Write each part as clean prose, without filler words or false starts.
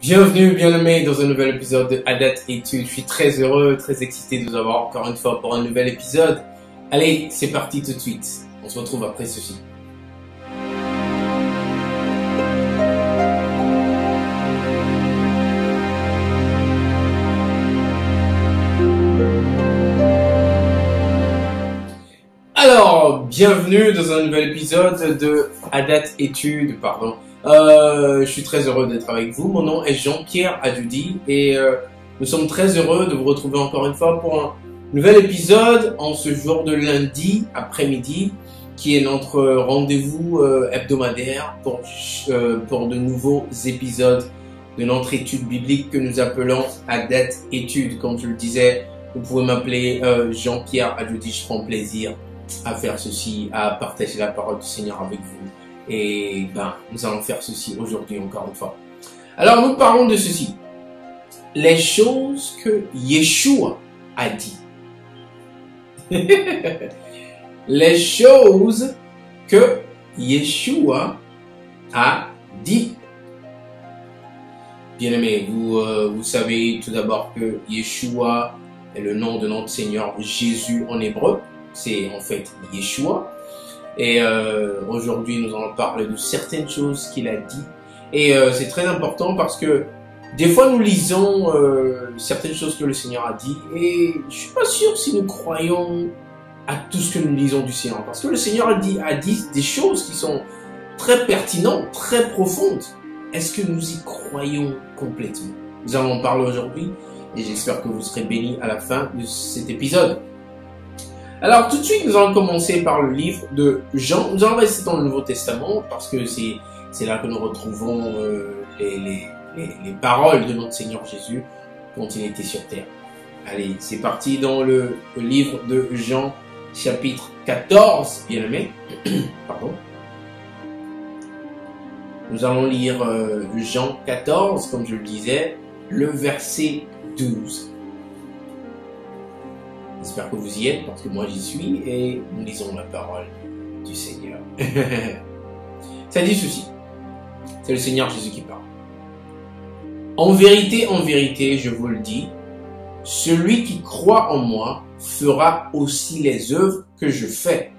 Bienvenue, bien-aimés, dans un nouvel épisode de Adat Études. Je suis très heureux, très excité de vous avoir encore une fois pour un nouvel épisode. Allez, c'est parti tout de suite. On se retrouve après ceci. Alors, bienvenue dans un nouvel épisode de Adat Études, je suis très heureux d'être avec vous. Mon nom est Jean-Pierre Adjudi et nous sommes très heureux de vous retrouver encore une fois pour un nouvel épisode en ce jour de lundi après-midi qui est notre rendez-vous hebdomadaire pour de nouveaux épisodes de notre étude biblique que nous appelons Adat Études. Comme je le disais, vous pouvez m'appeler Jean-Pierre Adjudi, je prends plaisir à faire ceci, à partager la parole du Seigneur avec vous. Et nous allons faire ceci aujourd'hui encore une fois. Alors nous parlons de ceci. Les choses que Yeshua a dit. Les choses que Yeshua a dit. Bien-aimés, vous savez tout d'abord que Yeshua est le nom de notre Seigneur Jésus en hébreu. C'est en fait Yeshua. Et aujourd'hui, nous allons parler de certaines choses qu'il a dit. Et c'est très important parce que des fois, nous lisons certaines choses que le Seigneur a dit. Et je suis pas sûr si nous croyons à tout ce que nous lisons du Seigneur. Parce que le Seigneur a dit des choses qui sont très pertinentes, très profondes. Est-ce que nous y croyons complètement? Nous allons en parler aujourd'hui. Et j'espère que vous serez bénis à la fin de cet épisode. Alors tout de suite, nous allons commencer par le livre de Jean. Nous allons rester dans le Nouveau Testament parce que c'est là que nous retrouvons les paroles de notre Seigneur Jésus quand il était sur terre. Allez, c'est parti dans le livre de Jean, chapitre 14, bien-aimé. Pardon. Nous allons lire Jean 14, comme je le disais, le verset 12. J'espère que vous y êtes, parce que moi j'y suis, et nous lisons la parole du Seigneur. Ça dit ceci. C'est le Seigneur Jésus qui parle. En vérité, je vous le dis, celui qui croit en moi fera aussi les œuvres que je fais.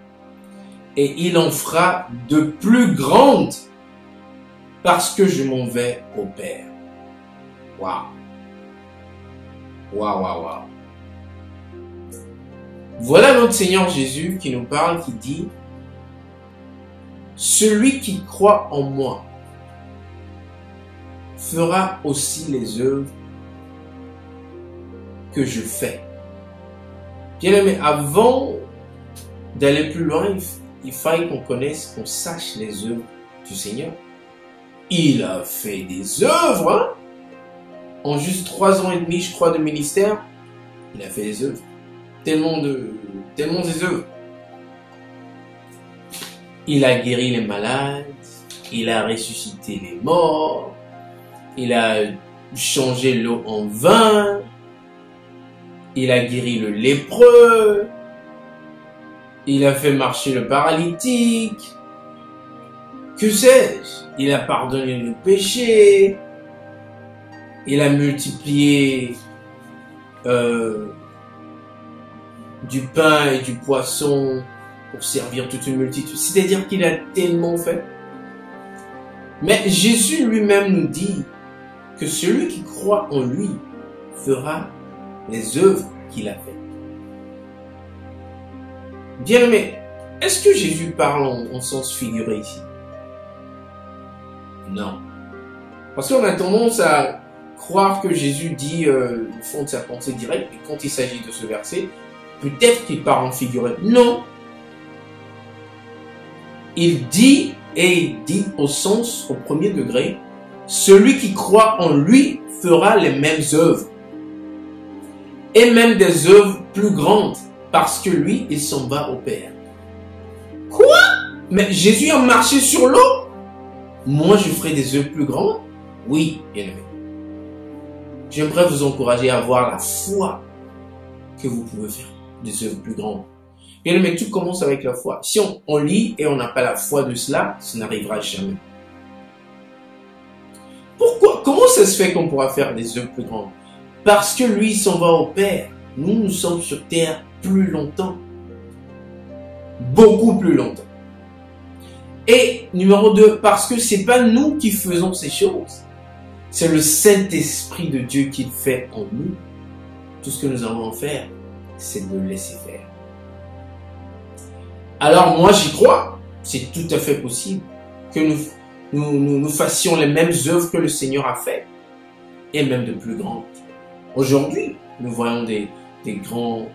Et il en fera de plus grandes, parce que je m'en vais au Père. Waouh. Waouh, waouh, waouh. Voilà notre Seigneur Jésus qui nous parle, qui dit « Celui qui croit en moi fera aussi les œuvres que je fais. » Bien aimé, avant d'aller plus loin, il faille qu'on connaisse, qu'on sache les œuvres du Seigneur. Il a fait des œuvres, hein? En juste 3 ans et demi, je crois, de ministère, il a fait des œuvres. Tellement des œuvres. Il a guéri les malades, il a ressuscité les morts, il a changé l'eau en vin, il a guéri le lépreux, il a fait marcher le paralytique, que sais-je, il a pardonné le péché, il a multiplié du pain et du poisson pour servir toute une multitude. C'est-à-dire qu'il a tellement fait. Mais Jésus lui-même nous dit que celui qui croit en lui fera les œuvres qu'il a faites. Bien aimé, est-ce que Jésus parle en sens figuré ici? Non. Parce qu'on a tendance à croire que Jésus dit le fond de sa pensée directe, et quand il s'agit de ce verset, peut-être qu'il parle en figuré. Non. Il dit, et il dit au sens, au premier degré, celui qui croit en lui fera les mêmes œuvres. Et même des œuvres plus grandes, parce que lui, il s'en va au Père. Quoi? Mais Jésus a marché sur l'eau? Moi, je ferai des œuvres plus grandes? Oui, bien aimé. J'aimerais vous encourager à avoir la foi que vous pouvez faire des œuvres plus grandes. Bien aimé, tout commence avec la foi. Si on lit et on n'a pas la foi de cela, ça n'arrivera jamais. comment ça se fait qu'on pourra faire des œuvres plus grandes? Parce que lui s'en va au Père. Nous, nous sommes sur terre plus longtemps. Beaucoup plus longtemps. Et numéro 2, parce que c'est pas nous qui faisons ces choses. C'est le Saint-Esprit de Dieu qui le fait en nous. Tout ce que nous avons à faire, c'est de le laisser faire. Alors moi, j'y crois. C'est tout à fait possible que nous fassions les mêmes œuvres que le Seigneur a fait. Et même de plus grandes. Aujourd'hui, nous voyons des grands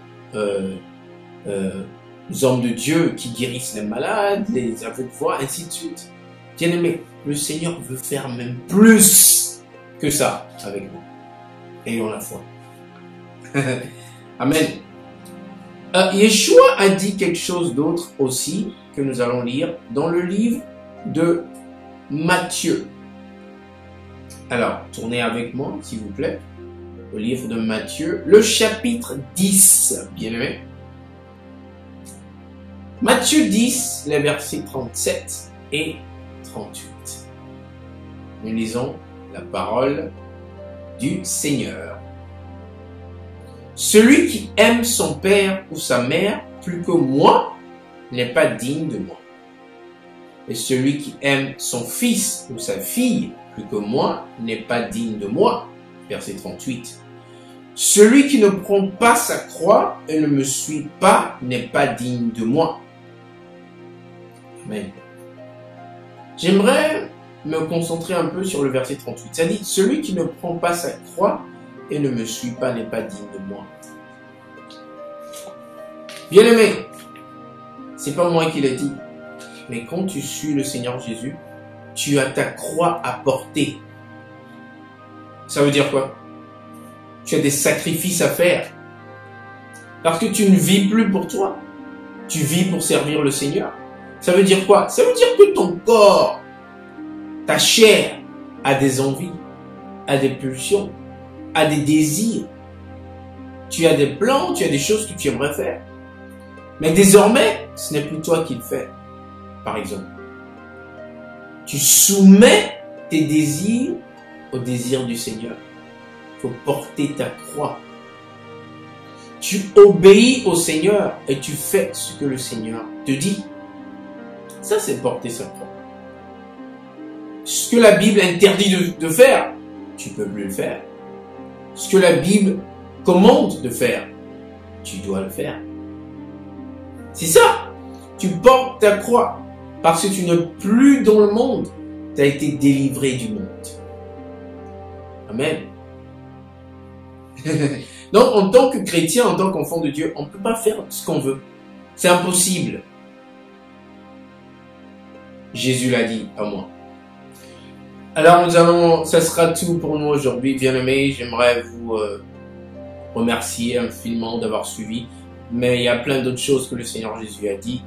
hommes de Dieu qui guérissent les malades, les aveugles voient, ainsi de suite. Bien aimé, le Seigneur veut faire même plus que ça avec nous. Ayons la foi. Amen. Yeshua a dit quelque chose d'autre aussi que nous allons lire dans le livre de Matthieu. Alors, tournez avec moi, s'il vous plaît, au livre de Matthieu, le chapitre 10, bien aimé. Matthieu 10, les versets 37 et 38. Nous lisons la parole du Seigneur. Celui qui aime son père ou sa mère plus que moi n'est pas digne de moi. Et celui qui aime son fils ou sa fille plus que moi n'est pas digne de moi. Verset 38. Celui qui ne prend pas sa croix et ne me suit pas n'est pas digne de moi. Amen. J'aimerais me concentrer un peu sur le verset 38. Ça dit, celui qui ne prend pas sa croix et ne me suit pas n'est pas digne de moi. Bien aimé, c'est pas moi qui l'ai dit, mais quand tu suis le Seigneur Jésus, tu as ta croix à porter. Ça veut dire quoi? Tu as des sacrifices à faire. Parce que tu ne vis plus pour toi. Tu vis pour servir le Seigneur. Ça veut dire quoi? Ça veut dire que ton corps, ta chair, a des envies, a des pulsions, a des désirs. Tu as des plans, tu as des choses que tu aimerais faire. Mais désormais, ce n'est plus toi qui le fais, par exemple. Tu soumets tes désirs au désir du Seigneur. Il faut porter ta croix. Tu obéis au Seigneur et tu fais ce que le Seigneur te dit. Ça, c'est porter sa croix. Ce que la Bible interdit de faire, tu peux plus le faire. Ce que la Bible commande de faire, tu dois le faire. C'est ça. Tu portes ta croix parce que tu n'es plus dans le monde. Tu as été délivré du monde. Amen. Donc, en tant que chrétien, en tant qu'enfant de Dieu, on ne peut pas faire ce qu'on veut. C'est impossible. Jésus l'a dit, pas moi. Alors, ça sera tout pour nous aujourd'hui, bien-aimés. J'aimerais vous remercier infiniment d'avoir suivi. Mais il y a plein d'autres choses que le Seigneur Jésus a dit.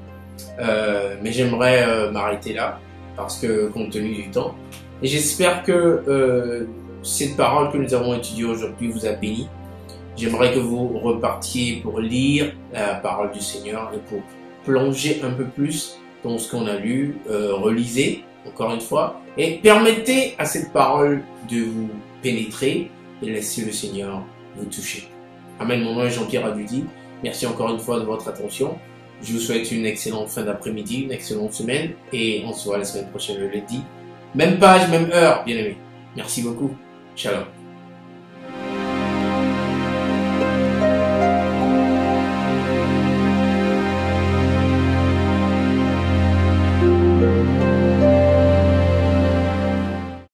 Mais j'aimerais m'arrêter là, parce que compte tenu du temps. Et j'espère que cette parole que nous avons étudiée aujourd'hui vous a béni. J'aimerais que vous repartiez pour lire la parole du Seigneur et pour plonger un peu plus dans ce qu'on a lu. Relisez, encore une fois, et permettez à cette parole de vous pénétrer et laissez le Seigneur vous toucher. Amen. Mon nom est Jean-Pierre Adudi. Merci encore une fois de votre attention. Je vous souhaite une excellente fin d'après-midi, une excellente semaine et on se voit la semaine prochaine le lundi. Même page, même heure, bien aimé. Merci beaucoup. Shalom.